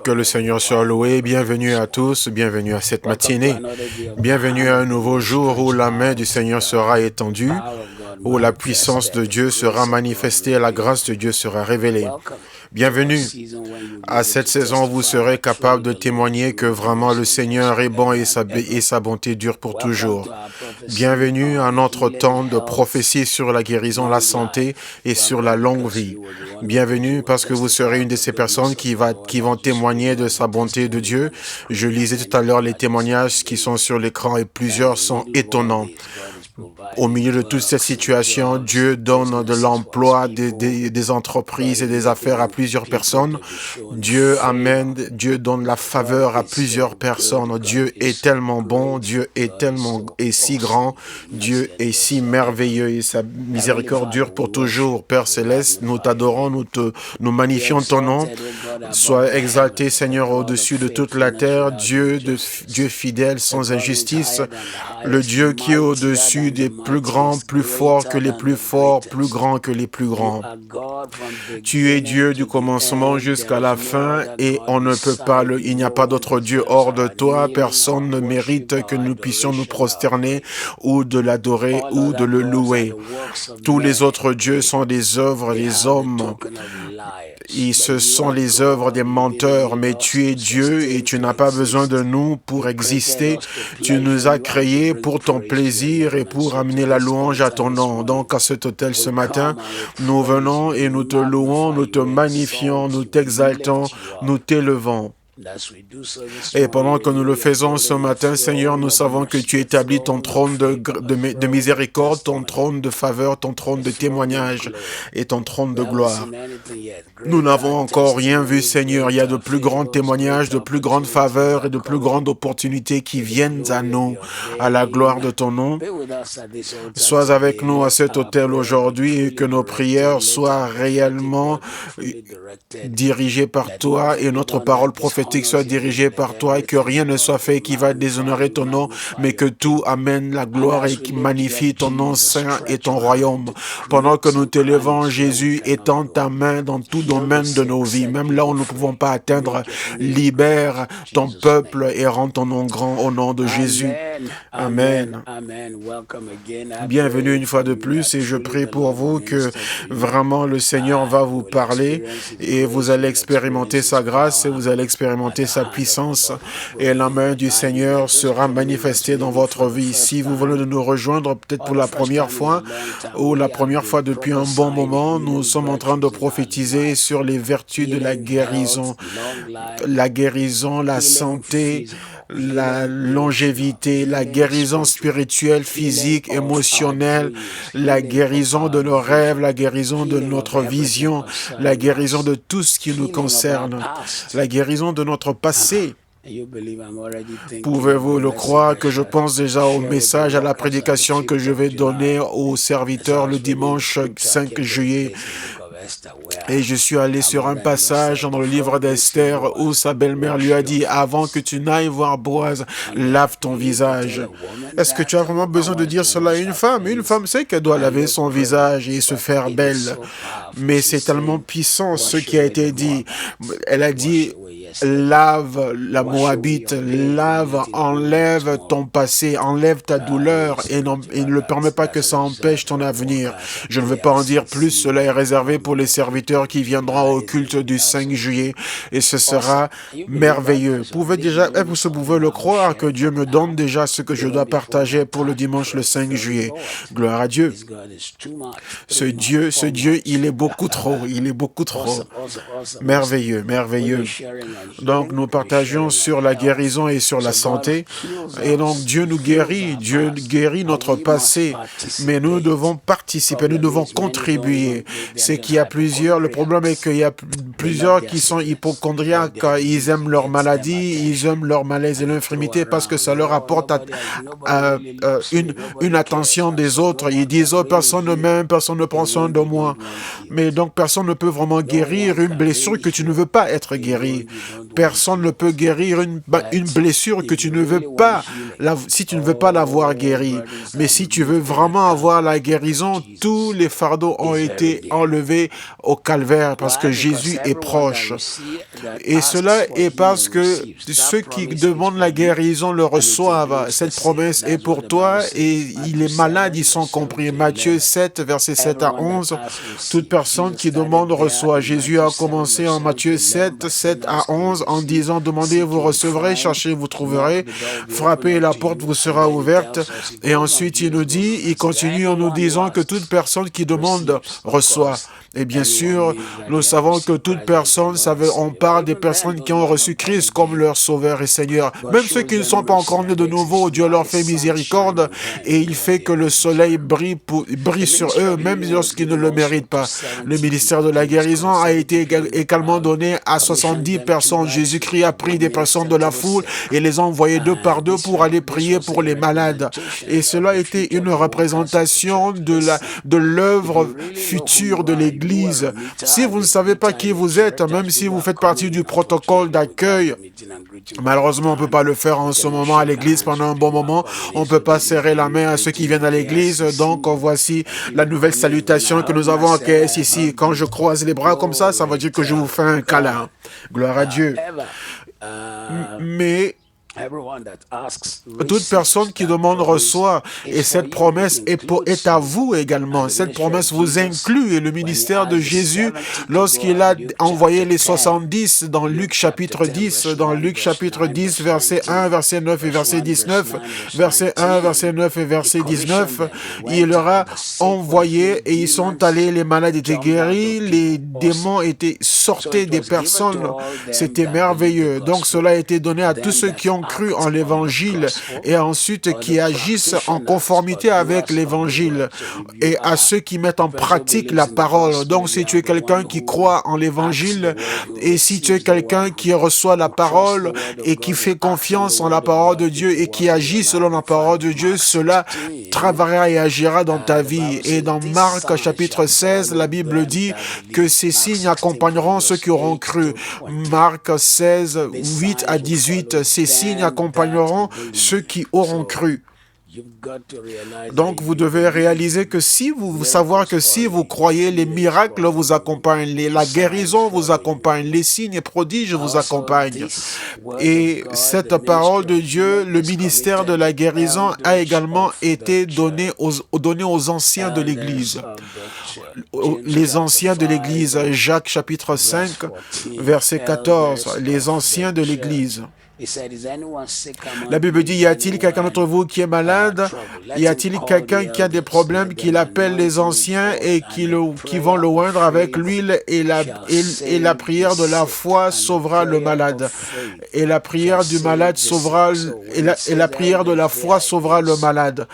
Que le Seigneur soit loué. Bienvenue à tous, bienvenue à cette matinée. Bienvenue à un nouveau jour où la main du Seigneur sera étendue, où la puissance de Dieu sera manifestée et la grâce de Dieu sera révélée. Bienvenue à cette saison où vous serez capable de témoigner que vraiment le Seigneur est bon et sa bonté dure pour toujours. Bienvenue à notre temps de prophétie sur la guérison, la santé et sur la longue vie. Bienvenue parce que vous serez une de ces personnes qui vont témoigner de sa bonté de Dieu. Je lisais tout à l'heure les témoignages qui sont sur l'écran et plusieurs sont étonnants. Au milieu de toutes ces situations, Dieu donne de l'emploi, des entreprises et des affaires à plusieurs personnes. Dieu amène, Dieu donne la faveur à plusieurs personnes. Dieu est tellement bon, Dieu est si grand, Dieu est si merveilleux et sa miséricorde dure pour toujours. Père Céleste, nous t'adorons, nous magnifions ton nom. Sois exalté, Seigneur, au-dessus de toute la terre, Dieu fidèle, sans injustice, le Dieu qui est au-dessus des plus grands, plus forts que les plus forts, plus grands que les plus grands. Tu es Dieu du commencement jusqu'à la fin et on ne peut pas, il n'y a pas d'autre Dieu hors de toi. Personne ne mérite que nous puissions nous prosterner ou de l'adorer ou de le louer. Tous les autres dieux sont des œuvres des hommes. Ce sont les œuvres des menteurs, mais tu es Dieu et tu n'as pas besoin de nous pour exister. Tu nous as créés pour ton plaisir et pour amener la louange à ton nom. Donc à cet autel ce matin, nous venons et nous te louons, nous te magnifions, nous t'exaltons, nous t'élevons. Et pendant que nous le faisons ce matin, Seigneur, nous savons que tu établis ton trône de miséricorde, ton trône de faveur, ton trône de témoignage et ton trône de gloire. Nous n'avons encore rien vu, Seigneur. Il y a de plus grands témoignages, de plus grandes faveurs et de plus grandes opportunités qui viennent à nous, à la gloire de ton nom. Sois avec nous à cet autel aujourd'hui et que nos prières soient réellement dirigées par toi et notre parole prophétique soit dirigée par toi et que rien ne soit fait qui va déshonorer ton nom, mais que tout amène la gloire et qui magnifie ton nom saint et ton royaume. Pendant que nous t'élevons, Jésus, étends ta main dans tout domaine de nos vies, même là où nous ne pouvons pas atteindre, libère ton peuple et rends ton nom grand au nom de Jésus. Amen. Bienvenue une fois de plus et je prie pour vous que vraiment le Seigneur va vous parler et vous allez expérimenter sa grâce et vous allez expérimenter sa puissance et la main du Seigneur sera manifestée dans votre vie. Si vous venez de nous rejoindre peut-être pour la première fois ou la première fois depuis un bon moment, nous sommes en train de prophétiser sur les vertus de la guérison, la santé, la longévité, la guérison spirituelle, physique, émotionnelle, la guérison de nos rêves, la guérison de notre vision, la guérison de tout ce qui nous concerne, la guérison de notre passé. Pouvez-vous le croire que je pense déjà au message, à la prédication que je vais donner aux serviteurs le dimanche 5 juillet. Et je suis allé sur un passage dans le livre d'Esther où sa belle-mère lui a dit « Avant que tu n'ailles voir Boaz, lave ton visage. » Est-ce que tu as vraiment besoin de dire cela à une femme? Une femme sait qu'elle doit laver son visage et se faire belle. Mais c'est tellement puissant ce qui a été dit. Elle a dit lave la Moabite, enlève ton passé, enlève ta douleur et ne permet pas que ça empêche ton avenir. Je ne veux pas en dire plus, cela est réservé pour les serviteurs qui viendront au culte du 5 juillet et ce sera merveilleux. Vous pouvez le croire que Dieu me donne déjà ce que je dois partager pour le dimanche le 5 juillet. Gloire à Dieu. Ce Dieu, il est beaucoup trop, merveilleux, merveilleux. Donc, nous partageons sur la guérison et sur la santé. Et donc, Dieu nous guérit. Dieu guérit notre passé. Mais nous devons participer, nous devons contribuer. C'est qu'il y a le problème est qu'il y a plusieurs qui sont hypochondriaques. Ils aiment leur maladie, ils aiment leur malaise et l'infirmité parce que ça leur apporte une attention des autres. Ils disent, oh, personne ne m'aime, personne ne prend soin de moi. Mais donc, personne ne peut vraiment guérir une blessure que tu ne veux pas être guéri. Personne ne peut guérir une blessure que tu ne veux pas, si tu ne veux pas l'avoir guérie. Mais si tu veux vraiment avoir la guérison, tous les fardeaux ont été enlevés au calvaire parce que Jésus est proche. Et cela est parce que ceux qui demandent la guérison le reçoivent. Cette promesse est pour toi et les malades y sont compris. Matthieu 7, versets 7 à 11. Toute personne qui demande reçoit. Jésus a commencé en Matthieu 7, 7 à 11 en disant, demandez, vous recevrez, cherchez, vous trouverez, frappez, la porte vous sera ouverte. Et ensuite, il continue en nous disant que toute personne qui demande reçoit. Et bien sûr, nous savons que toute personne, on parle des personnes qui ont reçu Christ comme leur Sauveur et Seigneur. Même ceux qui ne sont pas encore nés de nouveau, Dieu leur fait miséricorde et il fait que le soleil brille sur eux, même lorsqu'ils ne le méritent pas. Le ministère de la guérison a été également donné à 70 personnes. Jésus-Christ a pris des personnes de la foule et les a envoyées deux par deux pour aller prier pour les malades. Et cela a été une représentation de l'œuvre future de l'Église. Si vous ne savez pas qui vous êtes, même si vous faites partie du protocole d'accueil, malheureusement, on ne peut pas le faire en ce moment à l'église pendant un bon moment. On ne peut pas serrer la main à ceux qui viennent à l'église. Donc, voici la nouvelle salutation que nous avons à KS ici. Quand je croise les bras comme ça veut dire que je vous fais un câlin. Gloire à Dieu. Mais toute personne qui demande reçoit, et cette promesse est à vous également. Cette promesse vous inclut, et le ministère de Jésus, lorsqu'il a envoyé les 70 dans Luc chapitre 10, verset 1, verset 9 et verset 19, verset 1, verset 9 et verset 19, il leur a envoyé et ils sont allés, les malades étaient guéris, les démons sortaient des personnes. C'était merveilleux. Donc cela a été donné à tous ceux qui ont cru en l'Évangile et ensuite qui agissent en conformité avec l'Évangile et à ceux qui mettent en pratique la parole. Donc si tu es quelqu'un qui croit en l'Évangile et si tu es quelqu'un qui reçoit la parole et qui fait confiance en la parole de Dieu et qui agit selon la parole de Dieu, cela travaillera et agira dans ta vie. Et dans Marc chapitre 16, la Bible dit que ces signes accompagneront ceux qui auront cru. Marc 16, 8 à 18, ces signes accompagneront ceux qui auront cru. Donc, vous devez réaliser que si vous croyez, les miracles vous accompagnent, la guérison vous accompagne, les signes et prodiges vous accompagnent. Et cette parole de Dieu, le ministère de la guérison a également été donné aux anciens de l'Église. Les anciens de l'Église, Jacques chapitre 5, verset 14, les anciens de l'Église. La Bible dit, y a-t-il quelqu'un d'entre vous qui est malade? Y a-t-il quelqu'un qui a des problèmes, qu'il appelle les anciens et qui vont le oindre avec l'huile et la prière de la foi sauvera le malade. Et la prière du malade sauvera, et la prière de la foi sauvera le malade.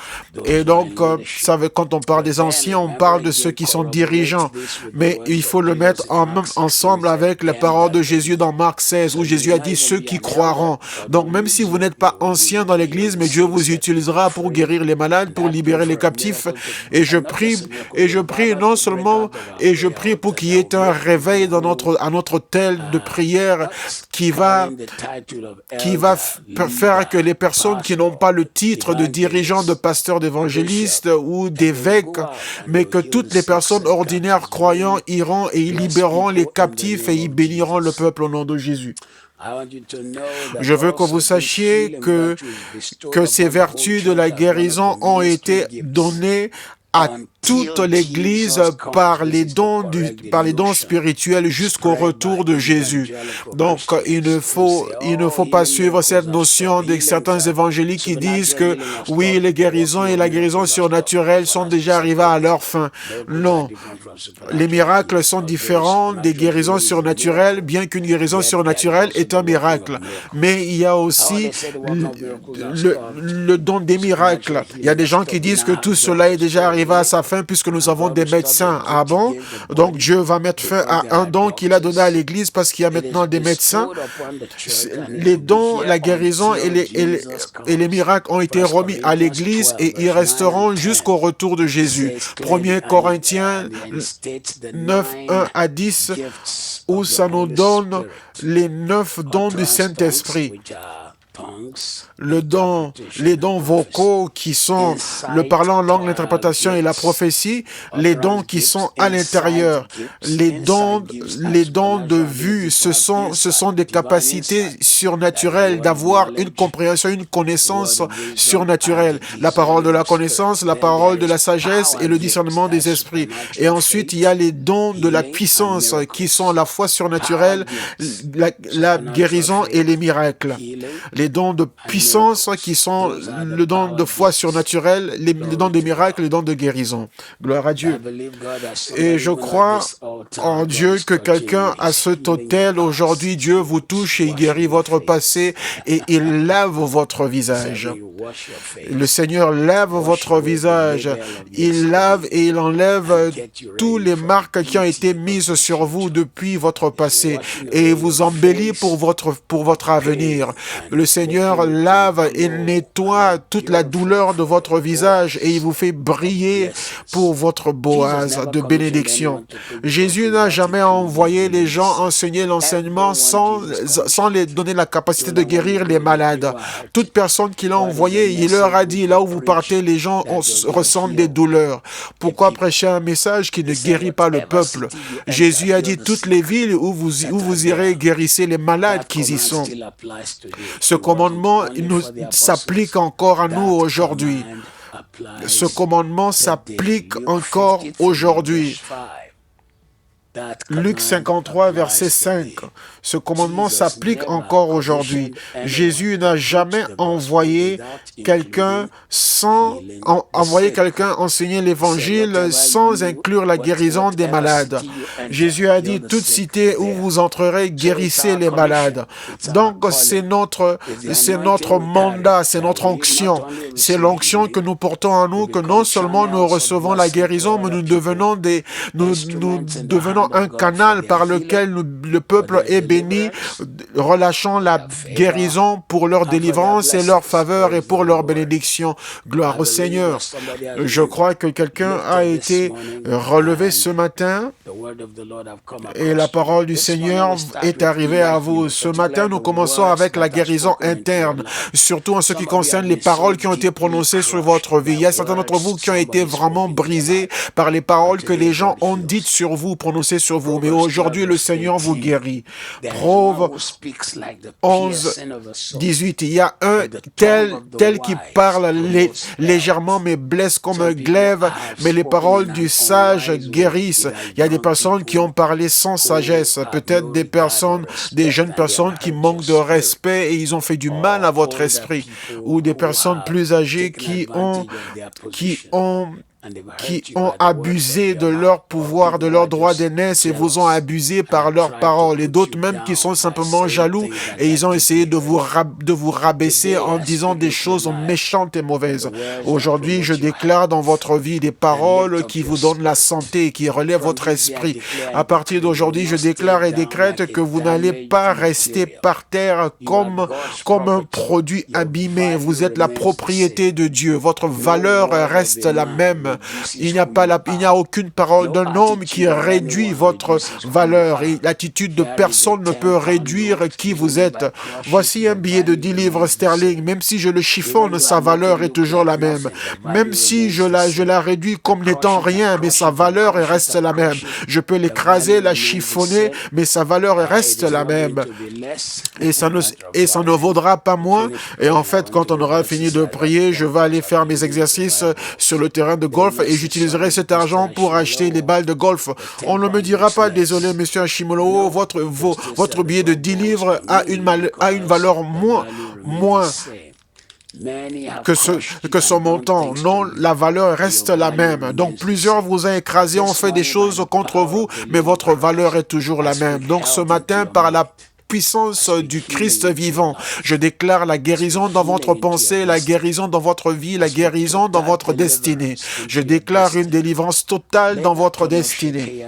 Et donc, quand on parle des anciens, on parle de ceux qui sont dirigeants. Mais il faut le mettre ensemble avec la parole de Jésus dans Marc 16, où Jésus a dit ceux qui croiront. Donc, même si vous n'êtes pas ancien dans l'Église, mais Dieu vous utilisera pour guérir les malades, pour libérer les captifs. Et je prie non seulement, et je prie pour qu'il y ait un réveil à notre tel de prière qui va faire que les personnes qui n'ont pas le titre de dirigeant, de pasteur, d'évangéliste ou d'évêque, mais que toutes les personnes ordinaires croyants iront et ils libéreront les captifs et ils béniront le peuple au nom de Jésus. Je veux que vous sachiez que ces vertus de la guérison ont été données à toute l'Église par les dons spirituels jusqu'au retour de Jésus. Donc, il ne faut pas suivre cette notion de certains évangéliques qui disent que oui, les guérisons et la guérison surnaturelle sont déjà arrivées à leur fin. Non, les miracles sont différents des guérisons surnaturelles, bien qu'une guérison surnaturelle est un miracle. Mais il y a aussi le don des miracles. Il y a des gens qui disent que tout cela est déjà arrivé à sa fin puisque nous avons des médecins. Ah bon? Donc Dieu va mettre fin à un don qu'il a donné à l'Église parce qu'il y a maintenant des médecins. Les dons, la guérison et les miracles ont été remis à l'Église et ils resteront jusqu'au retour de Jésus. 1 Corinthiens 9, 1 à 10, où ça nous donne les 9 dons du Saint-Esprit. Les dons vocaux qui sont le parlant en langue, l'interprétation et la prophétie, les dons qui sont à l'intérieur, les dons de vue, ce sont des capacités surnaturelles d'avoir une compréhension, une connaissance surnaturelle. La parole de la connaissance, la parole de la sagesse et le discernement des esprits. Et ensuite, il y a les dons de la puissance qui sont la foi surnaturelle, la guérison et les miracles. Les dons de puissance qui sont le don de foi surnaturelle, les dons de miracles, les dons de guérison. Gloire à Dieu. Et je crois en Dieu que quelqu'un à cet autel, aujourd'hui, Dieu vous touche et il guérit votre passé et il lave votre visage. Le Seigneur lave votre visage. Il lave et il enlève tous les marques qui ont été mises sur vous depuis votre passé et vous embellit pour votre avenir. Le Seigneur lave et nettoie toute la douleur de votre visage et il vous fait briller pour votre Boaz de bénédiction. Jésus n'a jamais envoyé les gens enseigner l'enseignement sans les donner la capacité de guérir les malades. Toute personne qu'il a envoyé, il leur a dit, là où vous partez, les gens ressentent des douleurs. Pourquoi prêcher un message qui ne guérit pas le peuple? Jésus a dit, toutes les villes où vous irez, guérissez les malades qui y sont. Ce commandement s'applique encore à nous aujourd'hui. Ce commandement s'applique encore aujourd'hui. Luc 53, verset 5. Ce commandement s'applique encore aujourd'hui. Jésus n'a jamais envoyé quelqu'un enseigner l'évangile sans inclure la guérison des malades. Jésus a dit, toute cité où vous entrerez, guérissez les malades. Donc, c'est notre mandat, c'est notre onction. C'est l'onction que nous portons en nous, que non seulement nous recevons la guérison, mais nous devenons un canal par lequel le peuple est béni, relâchant la guérison pour leur délivrance et leur faveur et pour leur bénédiction. Gloire au Seigneur. Je crois que quelqu'un a été relevé ce matin et la parole du Seigneur est arrivée à vous. Ce matin, nous commençons avec la guérison interne, surtout en ce qui concerne les paroles qui ont été prononcées sur votre vie. Il y a certains d'entre vous qui ont été vraiment brisés par les paroles que les gens ont dites sur vous, prononcées sur vous. Mais aujourd'hui, le Seigneur vous guérit. Proverbe 11, 18. Il y a un tel qui parle légèrement, mais blesse comme un glaive, mais les paroles du sage guérissent. Il y a des personnes qui ont parlé sans sagesse, peut-être des jeunes personnes qui manquent de respect et ils ont fait du mal à votre esprit, ou des personnes plus âgées qui ont abusé de leur pouvoir, de leur droit d'aînesse et vous ont abusé par leurs paroles, et d'autres même qui sont simplement jaloux et ils ont essayé de vous rabaisser en disant des choses méchantes et mauvaises. Aujourd'hui, je déclare dans votre vie des paroles qui vous donnent la santé et qui relèvent votre esprit. À partir d'aujourd'hui, je déclare et décrète que vous n'allez pas rester par terre comme un produit abîmé. Vous êtes la propriété de Dieu. Votre valeur reste la même. Il n'y a aucune parole d'un homme qui réduit votre valeur et l'attitude de personne ne peut réduire qui vous êtes. Voici un billet de 10 livres sterling. Même si je le chiffonne, sa valeur est toujours la même. Même si je la réduis comme n'étant rien, mais sa valeur reste la même. Je peux l'écraser, la chiffonner, mais sa valeur reste la même. Et ça ne vaudra pas moins. Et en fait, quand on aura fini de prier, je vais aller faire mes exercices sur le terrain de golf et j'utiliserai cet argent pour acheter les balles de golf. On ne me dira pas, désolé, monsieur Hashimoto, votre billet de 10 livres a une valeur moins que son montant. Non, la valeur reste la même. Donc, plusieurs vous ont écrasé, ont fait des choses contre vous, mais votre valeur est toujours la même. Donc, ce matin, par la puissance du Christ vivant. Je déclare la guérison dans votre pensée, la guérison dans votre vie, la guérison dans votre destinée. Je déclare une délivrance totale dans votre destinée.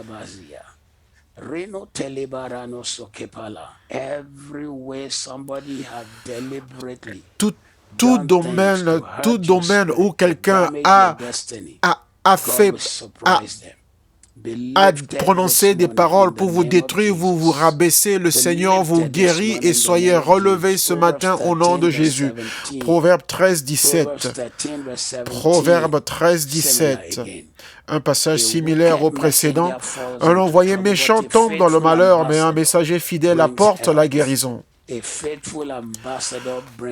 Tout domaine où quelqu'un a prononcé des paroles pour vous détruire, vous vous rabaissez, le Seigneur vous guérit et soyez relevés ce matin au nom de Jésus. Proverbe 13, 17. Proverbe 13, 17. Un passage similaire au précédent. Un envoyé méchant tombe dans le malheur, mais un messager fidèle apporte la guérison.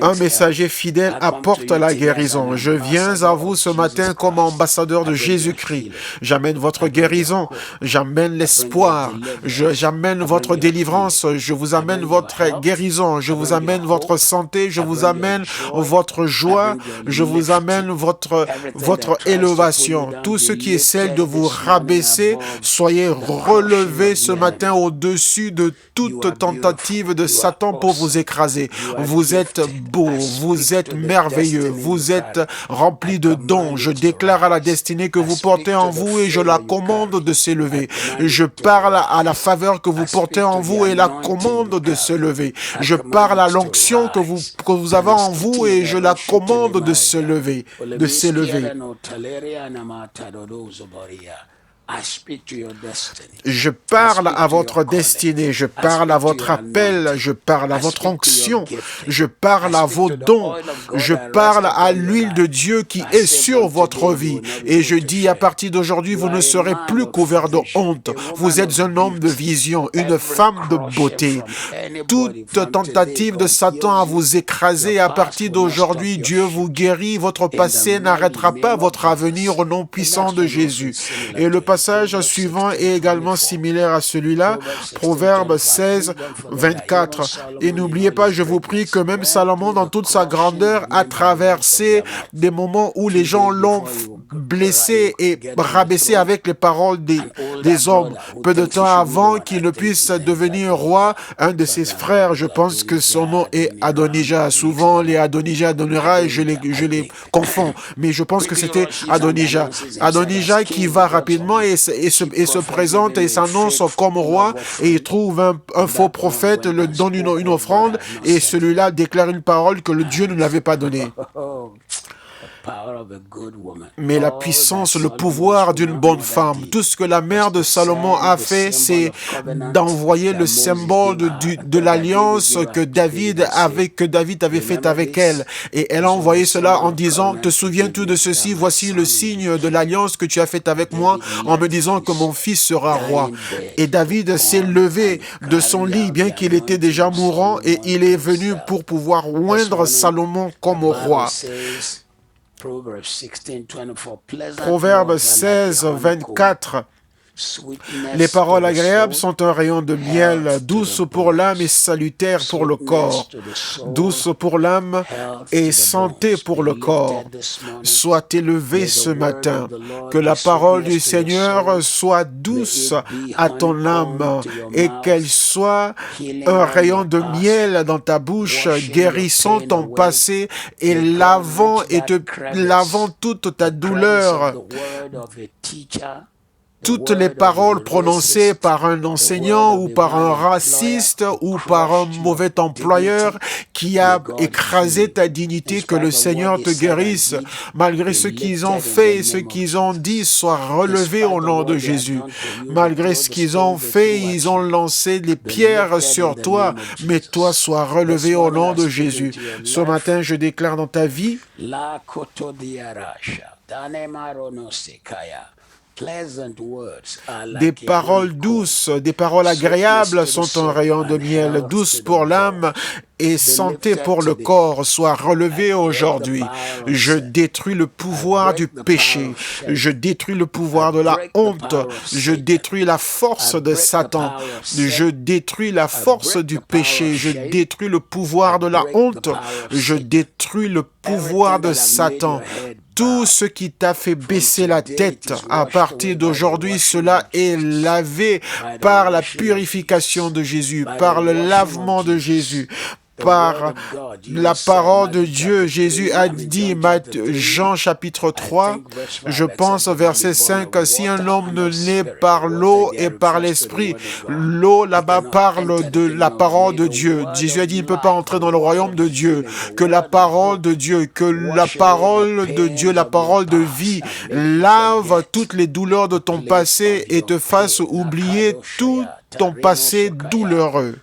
Un messager fidèle apporte la guérison. Je viens à vous ce matin comme ambassadeur de Jésus-Christ. J'amène votre guérison, j'amène l'espoir, j'amène votre délivrance, je vous amène votre guérison, je vous amène votre santé, je vous amène votre joie, je vous amène votre élévation. Tout ce qui essaie de vous rabaisser, soyez relevés ce matin au-dessus de toute tentative de Satan pour vous écraser. Vous êtes beau, vous êtes merveilleux, vous êtes rempli de dons. Je déclare à la destinée que vous portez en vous et je la commande de s'élever. Je parle à la faveur que vous portez en vous et la commande de se lever. Je parle à l'onction que vous avez en vous et je la commande de se lever, de s'élever. Je parle à votre destinée, je parle à votre appel, je parle à votre onction, je parle à vos dons, je parle à l'huile de Dieu qui est sur votre vie. Et je dis à partir d'aujourd'hui, vous ne serez plus couvert de honte. Vous êtes un homme de vision, une femme de beauté. Toute tentative de Satan à vous écraser, à partir d'aujourd'hui, Dieu vous guérit. Votre passé n'arrêtera pas votre avenir au nom puissant de Jésus. Et le passage suivant est également similaire à celui-là, Proverbe 16, 24. Et n'oubliez pas, je vous prie, que même Salomon, dans toute sa grandeur, a traversé des moments où les gens l'ont blessé et rabaissé avec les paroles des hommes. Peu de temps avant qu'il ne puisse devenir roi, un de ses frères, je pense que son nom est Adonijah. Souvent, les Adonijah, je les confonds, mais je pense que c'était Adonijah. Adonijah qui va rapidement et se présente et s'annonce comme roi, et il trouve un faux prophète, le donne une offrande, et celui-là déclare une parole que le Dieu ne l'avait pas donnée. Mais la puissance, le pouvoir d'une bonne femme, tout ce que la mère de Salomon a fait, c'est d'envoyer le symbole de l'alliance que David avait faite avec elle. Et elle a envoyé cela en disant, te souviens-tu de ceci? Voici le signe de l'alliance que tu as faite avec moi, en me disant que mon fils sera roi. Et David s'est levé de son lit, bien qu'il était déjà mourant, et il est venu pour pouvoir oindre Salomon comme roi. Proverbe 16, 24. Les paroles agréables sont un rayon de miel, douce pour l'âme et salutaire pour le corps. Douce pour l'âme et santé pour le corps. Sois élevé ce matin. Que la parole du Seigneur soit douce à ton âme et qu'elle soit un rayon de miel dans ta bouche, guérissant ton passé et lavant toute ta douleur. Toutes les paroles prononcées par un enseignant ou par un raciste ou par un mauvais employeur qui a écrasé ta dignité, que le Seigneur te guérisse. Malgré ce qu'ils ont fait et ce qu'ils ont dit, sois relevé au nom de Jésus. Malgré ce qu'ils ont fait, ils ont lancé des pierres sur toi, mais toi, sois relevé au nom de Jésus. Ce matin, je déclare dans ta vie des paroles douces, des paroles agréables sont un rayon de miel, douce pour l'âme et santé pour le corps. Sois relevé aujourd'hui. Je détruis le pouvoir du péché. Je détruis le pouvoir de la honte. Je détruis la force de Satan. Je détruis la force du péché. Je détruis le pouvoir de la honte. Je détruis le pouvoir de Satan. Tout ce qui t'a fait baisser la tête, à partir d'aujourd'hui, cela est lavé par la purification de Jésus, par le lavement de Jésus. Par la parole de Dieu, Jésus a dit, Jean chapitre 3, je pense au verset 5, si un homme ne naît par l'eau et par l'esprit, l'eau là-bas parle de la parole de Dieu. Jésus a dit, il ne peut pas entrer dans le royaume de Dieu, que la parole de Dieu, la parole de vie, lave toutes les douleurs de ton passé et te fasse oublier tout ton passé douloureux.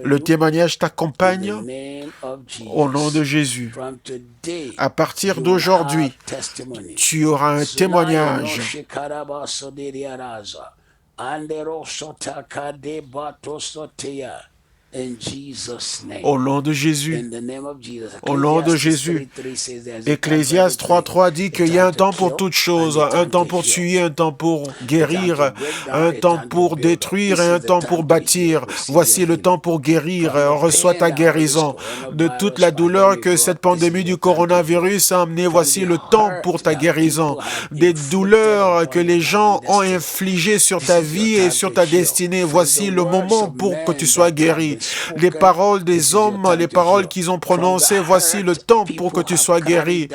Le témoignage t'accompagne au nom de Jésus. À partir d'aujourd'hui, tu auras un témoignage. Au nom de Jésus, au nom de Jésus. Ecclésiaste 3.3 dit qu'il y a un temps pour toutes choses, un temps pour tuer, un temps pour guérir, un temps pour détruire et un temps pour bâtir. Voici le temps pour guérir. Reçois ta guérison de toute la douleur que cette pandémie du coronavirus a amené. Voici le temps pour ta guérison. Des douleurs que les gens ont infligées sur ta vie et sur ta destinée. Voici le moment pour que tu sois guéri. Les paroles des hommes, les paroles qu'ils ont prononcées, voici le temps pour que tu sois guéri.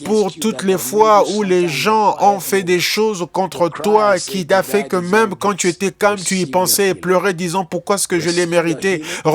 Pour toutes les fois où les gens ont fait des choses contre toi qui t'a fait que même quand tu étais calme, tu y pensais et pleurais disant pourquoi est-ce que je l'ai mérité.